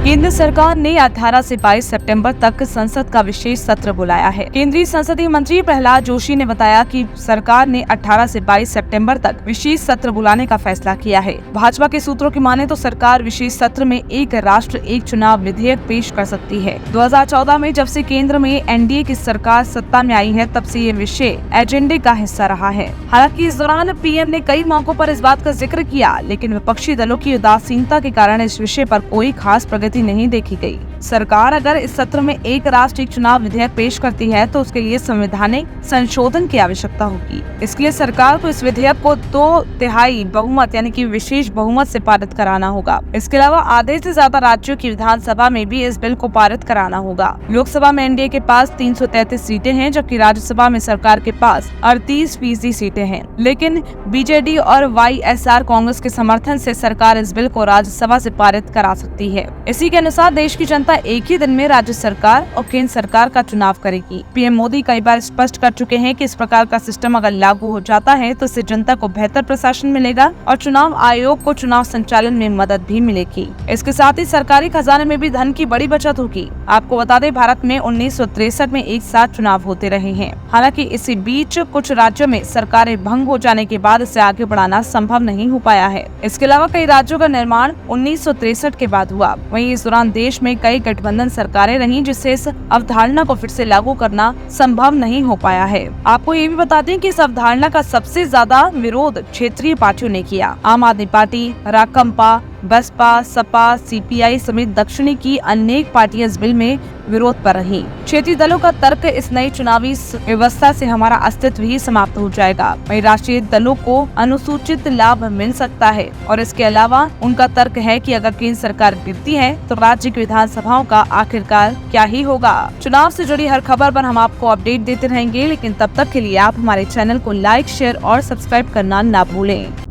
केंद्र सरकार ने 18 से 22 सितंबर तक संसद का विशेष सत्र बुलाया है। केंद्रीय संसदीय मंत्री प्रहलाद जोशी ने बताया कि सरकार ने 18 से 22 सितंबर तक विशेष सत्र बुलाने का फैसला किया है। भाजपा के सूत्रों की माने तो सरकार विशेष सत्र में एक राष्ट्र एक चुनाव विधेयक पेश कर सकती है। 2014 में जब से केंद्र में एनडीए की सरकार सत्ता में आई है, तब से ये विषय एजेंडे का हिस्सा रहा है। हालांकि इस दौरान पीएम ने कई मौकों पर इस बात का जिक्र किया, लेकिन विपक्षी दलों की उदासीनता के कारण इस विषय पर कोई खास प्रगति नहीं देखी गई। सरकार अगर इस सत्र में एक राष्ट्र एक चुनाव विधेयक पेश करती है तो उसके लिए संवैधानिक संशोधन की आवश्यकता होगी। इसके लिए सरकार को इस विधेयक को 2/3 बहुमत यानी कि विशेष बहुमत से पारित कराना होगा। इसके अलावा आधे से ज्यादा राज्यों की विधानसभा में भी इस बिल को पारित कराना होगा। लोकसभा में एनडीए के पास 333 सीटें हैं, जबकि राज्यसभा में सरकार के पास 38% सीटें हैं। लेकिन बीजेडी और वाईएसआर कांग्रेस के समर्थन से सरकार इस बिल को राज्यसभा से पारित करा सकती है। इसी के अनुसार देश की जनता एक ही दिन में राज्य सरकार और केंद्र सरकार का चुनाव करेगी। पीएम मोदी कई बार स्पष्ट कर चुके हैं कि इस प्रकार का सिस्टम अगर लागू हो जाता है तो इससे जनता को बेहतर प्रशासन मिलेगा और चुनाव आयोग को चुनाव संचालन में मदद भी मिलेगी। इसके साथ ही सरकारी खजाने में भी धन की बड़ी बचत होगी। आपको बता दें, भारत में 1963 में एक साथ चुनाव होते रहे हैं। हालांकि इसी बीच कुछ राज्यों में सरकारें भंग हो जाने के बाद इसे आगे बढ़ाना संभव नहीं हो पाया है। इसके अलावा कई राज्यों का निर्माण 1963 के बाद हुआ। वहीं इस दौरान देश में कई गठबंधन सरकारें रहीं, जिससे इस अवधारणा को फिर से लागू करना संभव नहीं हो पाया है। आपको ये भी बता दें कि इस अवधारणा का सबसे ज्यादा विरोध क्षेत्रीय पार्टियों ने किया। आम आदमी पार्टी, राकंपा, बसपा, सपा, सीपीआई समेत दक्षिणी की अनेक पार्टियां इस बिल में विरोध पर रहीं। क्षेत्रीय दलों का तर्क, इस नई चुनावी व्यवस्था से हमारा अस्तित्व ही समाप्त हो जाएगा। वहीं राष्ट्रीय दलों को अनुसूचित लाभ मिल सकता है और इसके अलावा उनका तर्क है कि अगर केंद्र सरकार गिरती है तो राज्य की विधानसभाओं का आखिरकार क्या ही होगा। चुनाव से जुड़ी हर खबर पर हम आपको अपडेट देते रहेंगे, लेकिन तब तक के लिए आप हमारे चैनल को लाइक, शेयर और सब्सक्राइब करना ना भूलें।